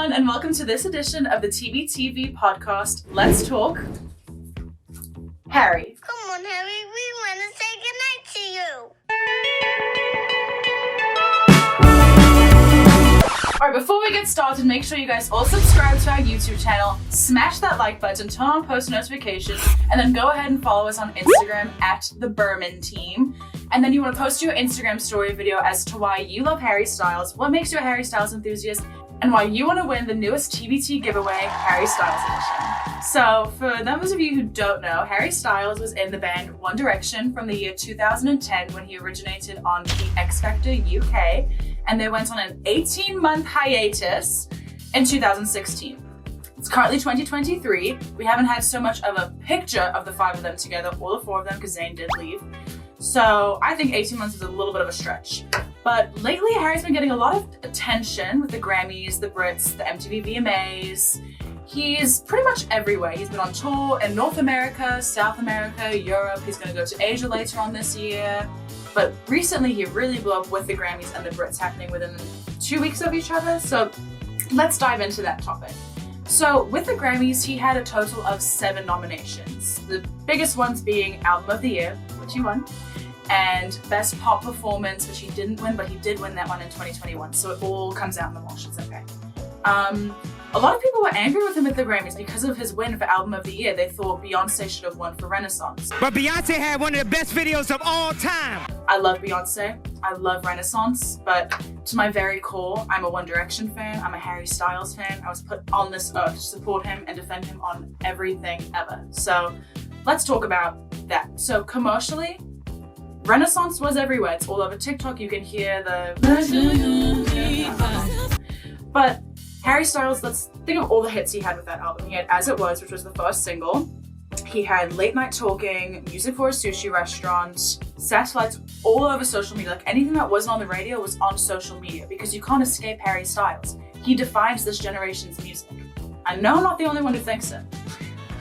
everyone, and welcome to this edition of the TBT TV podcast. Let's talk Harry. Come on, Harry, we want to say goodnight to you. Alright, before we get started, make sure you guys all subscribe to our YouTube channel, smash that like button, turn on post notifications, and then go ahead and follow us on Instagram at thebermanteam. And then you want to post your Instagram story video as to why you love Harry Styles, what makes you a Harry Styles enthusiast, and why you want to win the newest TBT giveaway, Harry Styles edition. So, for those of you who don't know, Harry Styles was in the band One Direction from the year 2010 when he originated on the X Factor UK, and they went on an 18-month hiatus in 2016. It's currently 2023. We haven't had so much of a picture of the five of them together, or the four of them, because Zayn did leave. So I think 18 months is a little bit of a stretch. But lately, Harry's been getting a lot of attention with the Grammys, the Brits, the MTV VMAs. He's pretty much everywhere. He's been on tour in North America, South America, Europe. He's going to go to Asia later on this year. But recently, he really blew up with the Grammys and the Brits happening within 2 weeks of each other. So let's dive into that topic. So with the Grammys, he had a total of 7 nominations. The biggest ones being Album of the Year, which he won, and Best Pop Performance, which he didn't win, but he did win that one in 2021. So it all comes out in the wash, it's okay. A lot of people were angry with him at the Grammys because of his win for Album of the Year. They thought Beyonce should have won for Renaissance. But Beyonce had one of the best videos of all time. I love Beyonce, I love Renaissance, but to my very core, I'm a One Direction fan, I'm a Harry Styles fan. I was put on this earth to support him and defend him on everything ever. So let's talk about that. So commercially, Renaissance was everywhere. It's all over TikTok. You can hear the... But Harry Styles, let's think of all the hits he had with that album. He had As It Was, which was the first single. He had Late Night Talking, Music for a Sushi Restaurant, satellites all over social media. Like anything that wasn't on the radio was on social media because you can't escape Harry Styles. He defines this generation's music. I know I'm not the only one who thinks it.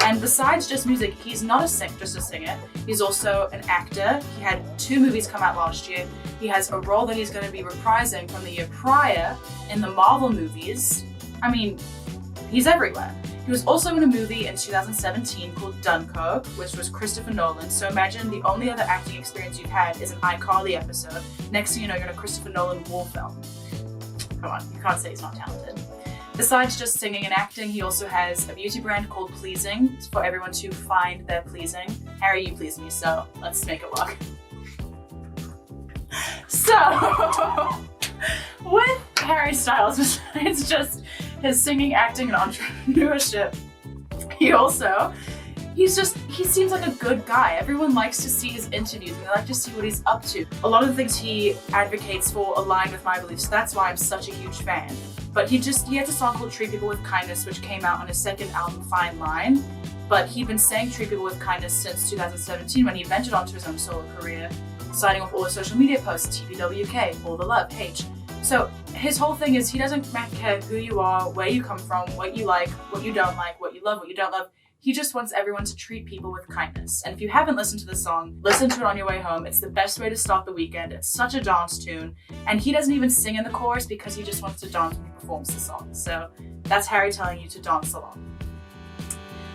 And besides just music, he's not just a singer. He's also an actor. He had 2 movies come out last year. He has a role that he's going to be reprising from the year prior in the Marvel movies. I mean, he's everywhere. He was also in a movie in 2017 called Dunkirk, which was Christopher Nolan. So imagine the only other acting experience you've had is an iCarly episode. Next thing you know, you're in a Christopher Nolan war film. Come on, you can't say he's not talented. Besides just singing and acting, he also has a beauty brand called Pleasing. It's for everyone to find their pleasing. Harry, you please me, so let's make it work. So, with Harry Styles, besides just his singing, acting, and entrepreneurship, he seems like a good guy. Everyone likes to see his interviews and they like to see what he's up to. A lot of the things he advocates for align with my beliefs. That's why I'm such a huge fan. But he has a song called Treat People with Kindness, which came out on his second album, Fine Line. But he'd been saying Treat People with Kindness since 2017 when he ventured onto his own solo career, signing off all the social media posts, TBWK, all the love, H. So his whole thing is he doesn't care who you are, where you come from, what you like, what you don't like, what you love, what you don't love. He just wants everyone to treat people with kindness. And if you haven't listened to the song, listen to it on your way home. It's the best way to start the weekend. It's such a dance tune. And he doesn't even sing in the chorus because he just wants to dance when he performs the song. So that's Harry telling you to dance along.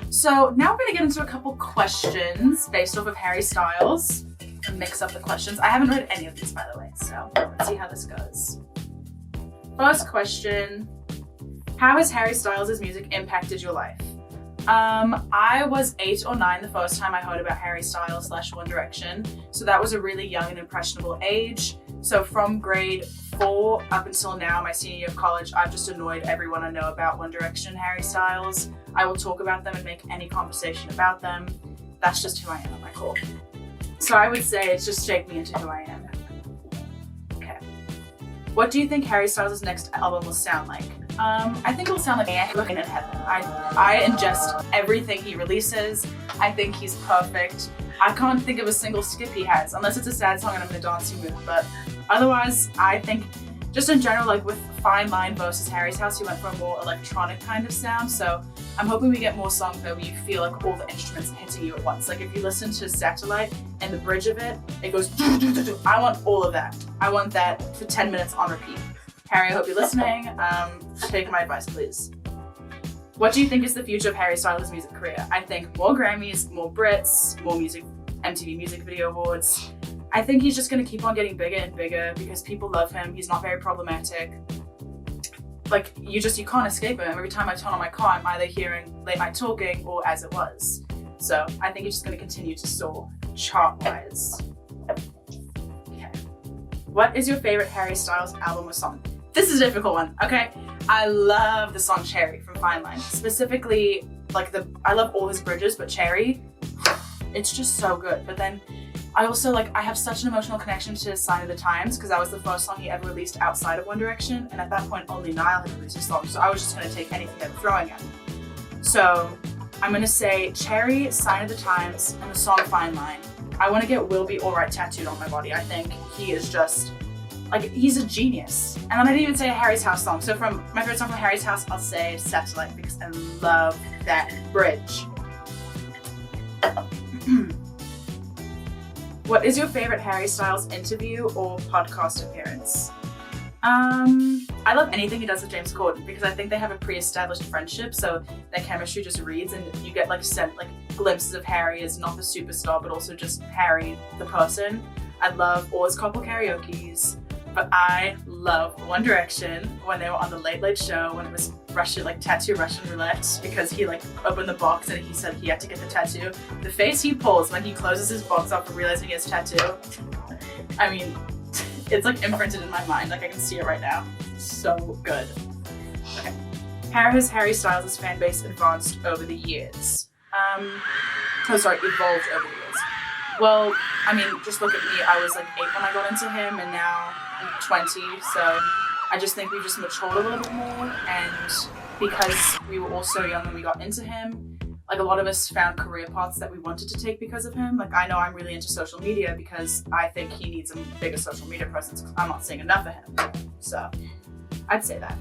So now we're going to get into a couple questions based off of Harry Styles and mix up the questions. I haven't read any of these, by the way, so let's see how this goes. First question, how has Harry Styles' music impacted your life? I was 8 or 9 the first time I heard about Harry Styles / One Direction. So that was a really young and impressionable age. So from grade 4 up until now, my senior year of college, I've just annoyed everyone I know about One Direction, Harry Styles. I will talk about them and make any conversation about them. That's just who I am at my core. So I would say it's just shaped me into who I am. Okay. What do you think Harry Styles' next album will sound like? I think it'll sound like Looking in Heaven. I ingest everything he releases. I think he's perfect. I can't think of a single skip he has, unless it's a sad song and I'm in a dancing mood. But otherwise, I think just in general, like with Fine Line versus Harry's House, he went for a more electronic kind of sound. So I'm hoping we get more songs where you feel like all the instruments are hitting you at once. Like if you listen to Satellite and the bridge of it, it goes, I want all of that. I want that for 10 minutes on repeat. Harry, I hope you're listening. Take my advice, please. What do you think is the future of Harry Styles' music career? I think more Grammys, more Brits, more music, MTV Music Video Awards. I think he's just going to keep on getting bigger and bigger because people love him. He's not very problematic. Like, you can't escape him. Every time I turn on my car, I'm either hearing Late Night Talking or As It Was. So I think he's just going to continue to soar chart-wise. Okay. What is your favorite Harry Styles album or song? This is a difficult one, okay? I love the song Cherry from Fine Line. Specifically, I love all his bridges, but Cherry, it's just so good. But then I also I have such an emotional connection to Sign of the Times because that was the first song he ever released outside of One Direction, and at that point only Niall had released a song, so I was just gonna take anything they were throwing at me. So I'm gonna say Cherry, Sign of the Times, and the song Fine Line. I wanna get Will Be Alright tattooed on my body. I think he is just, he's a genius. And then I didn't even say a Harry's House song. So from my favorite song from Harry's House, I'll say Satellite because I love that bridge. What is your favorite Harry Styles interview or podcast appearance? I love anything he does with James Corden because I think they have a pre-established friendship, so their chemistry just reads and you get sent glimpses of Harry as not the superstar but also just Harry the person. I love all his couple karaoke's, but I love One Direction when they were on the Late Late Show when it was Russian, tattoo Russian roulette because he opened the box and he said he had to get the tattoo. The face he pulls when he closes his box up and realizing he has a tattoo. I mean, it's imprinted in my mind. I can see it right now. So good. Okay. How has Harry Styles' fan base advanced over the years? Evolved over the years. Well, I mean, just look at me. I was 8 when I got into him, and now I'm 20, so I just think we've just matured a little bit more, and because we were all so young when we got into him, a lot of us found career paths that we wanted to take because of him. I know I'm really into social media because I think he needs a bigger social media presence because I'm not seeing enough of him. So, I'd say that.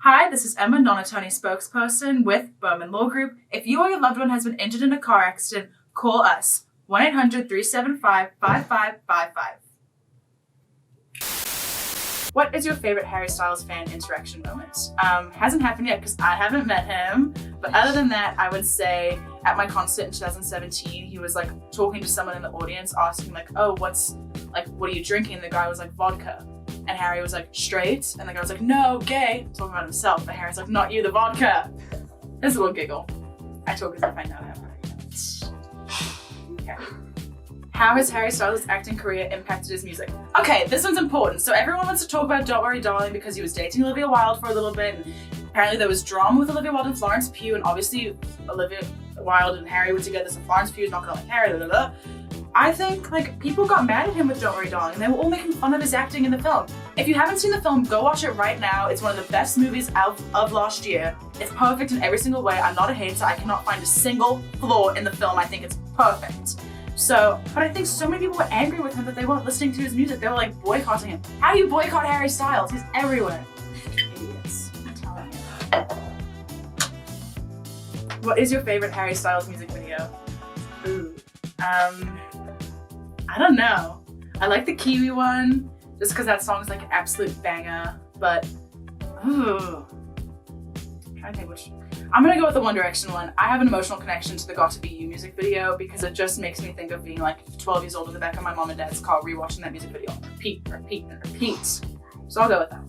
Hi, this is Emma, non-attorney spokesperson with Berman Law Group. If you or your loved one has been injured in a car accident, call us, 1-800-375-5555. What is your favorite Harry Styles fan interaction moment? Hasn't happened yet because I haven't met him, but other than that, I would say at my concert in 2017, he was talking to someone in the audience, asking oh, what are you drinking? And the guy was vodka. And Harry was straight, and the guy was no, gay, talking about himself, and Harry's not you, the vodka. There's a little giggle. I talk as if I know him. Okay. How has Harry Styles' acting career impacted his music? Okay, this one's important. So everyone wants to talk about Don't Worry Darling because he was dating Olivia Wilde for a little bit, and apparently there was drama with Olivia Wilde and Florence Pugh, and obviously Olivia Wilde and Harry were together, so Florence Pugh's not gonna Harry, blah, blah, blah. I think people got mad at him with Don't Worry Darling and they were all making fun of his acting in the film. If you haven't seen the film, go watch it right now. It's one of the best movies of last year. It's perfect in every single way. I'm not a hater. I cannot find a single flaw in the film. I think it's perfect. So, but I think so many people were angry with him that they weren't listening to his music. They were boycotting him. How do you boycott Harry Styles? He's everywhere. Idiots. I'm telling you. What is your favorite Harry Styles music video? Ooh. I don't know. I like the Kiwi one, just because that song's an absolute banger, but, ooh. I'm trying to think which. I'm gonna go with the One Direction one. I have an emotional connection to the Got To Be You music video because it just makes me think of being 12 years old in the back of my mom and dad's car rewatching that music video. Repeat, repeat, and repeat. So I'll go with that.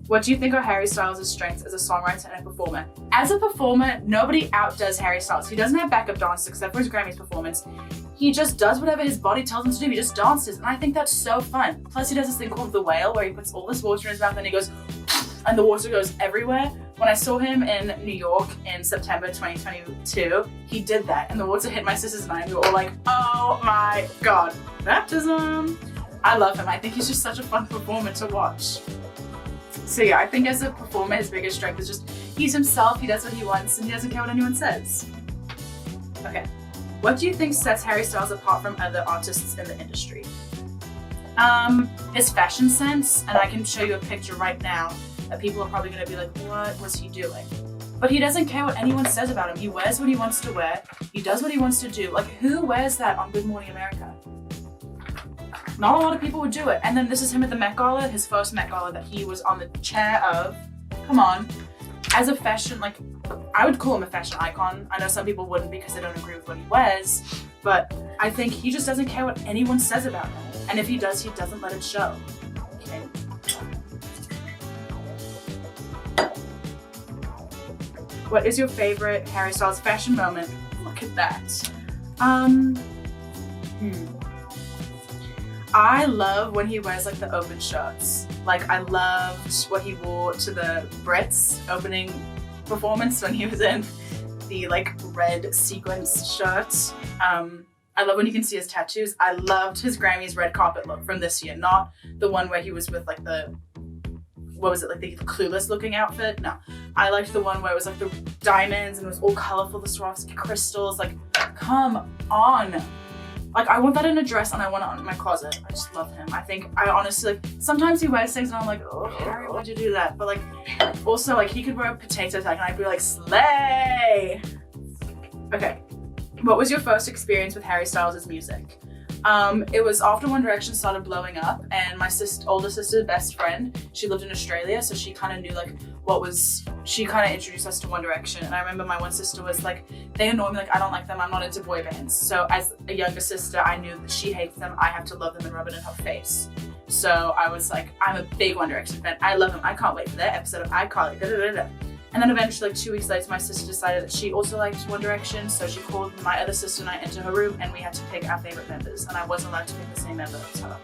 What do you think are Harry Styles' strengths as a songwriter and a performer? As a performer, nobody outdoes Harry Styles. He doesn't have backup dancers except for his Grammys performance. He just does whatever his body tells him to do. He just dances, and I think that's so fun. Plus, he does this thing called the whale, where he puts all this water in his mouth and he goes, and the water goes everywhere. When I saw him in New York in September 2022, he did that, and the water hit my sisters and I, and we were all oh my god, baptism. I love him. I think he's just such a fun performer to watch. So yeah, I think as a performer, his biggest strength is just he's himself, he does what he wants, and he doesn't care what anyone says. Okay. What do you think sets Harry Styles apart from other artists in the industry? His fashion sense, and I can show you a picture right now that people are probably going to be what was he doing? But he doesn't care what anyone says about him. He wears what he wants to wear. He does what he wants to do. Who wears that on Good Morning America? Not a lot of people would do it. And then this is him at the Met Gala, his first Met Gala that he was on the chair of. Come on. As a fashion, like, I would call him a fashion icon. I know some people wouldn't because they don't agree with what he wears, but I think he just doesn't care what anyone says about him. And if he does, he doesn't let it show. Okay. What is your favorite Harry Styles fashion moment? Look at that. I love when he wears like the open shirts. Like I loved what he wore to the Brits opening performance when he was in the like red sequins shirt. I love when you can see his tattoos. I loved his Grammys red carpet look from this year, not the one where he was with like the, what was it, like the Clueless looking outfit? No, I liked the one where it was like the diamonds and it was all colorful, the Swarovski crystals. Like, come on. Like, I want that in a dress and I want it in my closet. I just love him. I honestly, like, sometimes he wears things and I'm like, oh, Harry, why'd you do that? But like, also like he could wear a potato tag and I'd be like, slay. Okay, what was your first experience with Harry Styles' music? It was after One Direction started blowing up and my older sister's best friend, she lived in Australia, so she kind of knew like she kind of introduced us to One Direction. And I remember my one sister was like, they annoy me, like I don't like them, I'm not into boy bands. So as a younger sister, I knew that she hates them, I have to love them and rub it in her face. So I was like, I'm a big One Direction fan, I love them, I can't wait for their episode of iCarly, da da da da. And then eventually, like 2 weeks later, my sister decided that she also liked One Direction, so she called my other sister and I into her room and we had to pick our favorite members, and I wasn't allowed to pick the same member as her.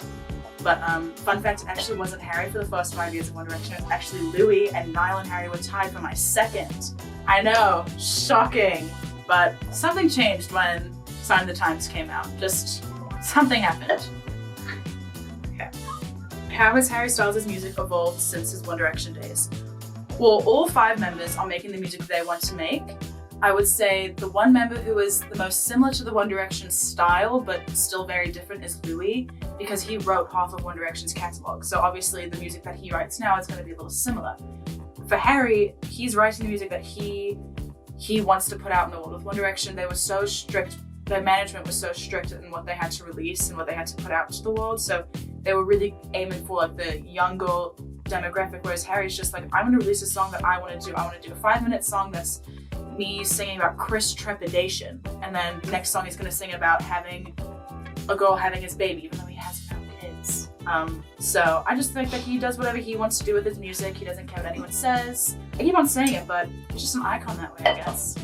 But fun fact, it actually wasn't Harry for the first 5 years of One Direction, it was actually Louis, and Niall and Harry were tied for my second. I know, shocking, but something changed when Sign of the Times came out. Just something happened. Okay. How has Harry Styles' music evolved since his One Direction days? Well, all 5 members are making the music they want to make. I would say the one member who is the most similar to the One Direction style, but still very different, is Louis, because he wrote half of One Direction's catalog. So obviously the music that he writes now is going to be a little similar. For Harry, he's writing the music that he wants to put out in the world. With One Direction, they were so strict, their management was so strict in what they had to release and what they had to put out to the world. So they were really aiming for like the younger demographic, whereas Harry's just like, I'm gonna release a song that I want to do. I want to do a 5-minute song that's me singing about Chris trepidation, and then the next song he's gonna sing about having a girl having his baby, even though he has no kids. So I just think that he does whatever he wants to do with his music. He doesn't care what anyone says. I keep on saying it, but he's just an icon that way, I guess.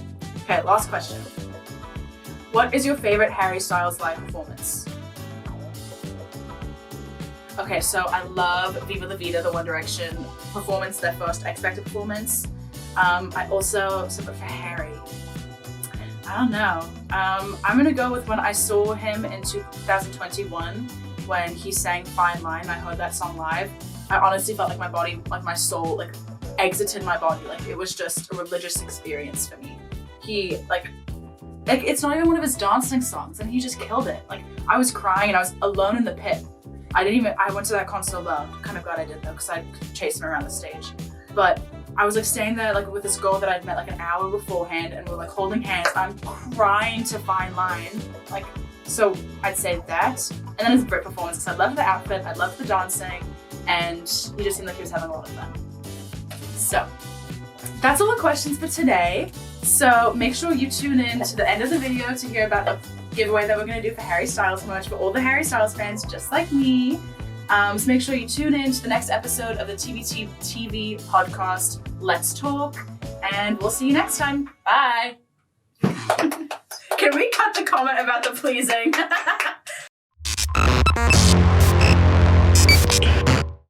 Okay, last question. What is your favorite Harry Styles live performance? Okay, so I love Viva La Vida, the One Direction performance, their first X Factor performance. I also, so for Harry, I don't know. I'm gonna go with when I saw him in 2021 when he sang Fine Line. I heard that song live. I honestly felt like my body, like my soul, like exited my body. Like it was just a religious experience for me. He like it's not even one of his dancing songs and he just killed it. Like I was crying and I was alone in the pit. I went to that concert alone. I'm kind of glad I did though, because I chased him around the stage. But I was like staying there like with this girl that I'd met like an hour beforehand, and we're like holding hands. I'm crying to Fine Line. Like, so I'd say that. And then his Brit performance, because I loved the outfit, I loved the dancing, and he just seemed like he was having a lot of fun. So that's all the questions for today. So make sure you tune in to the end of the video to hear about the giveaway that we're going to do for Harry Styles merch for all the Harry Styles fans just like me. So make sure you tune in to the next episode of the TBT TV podcast, Let's Talk, and we'll see you next time. Bye. Can we cut the comment about the pleasing?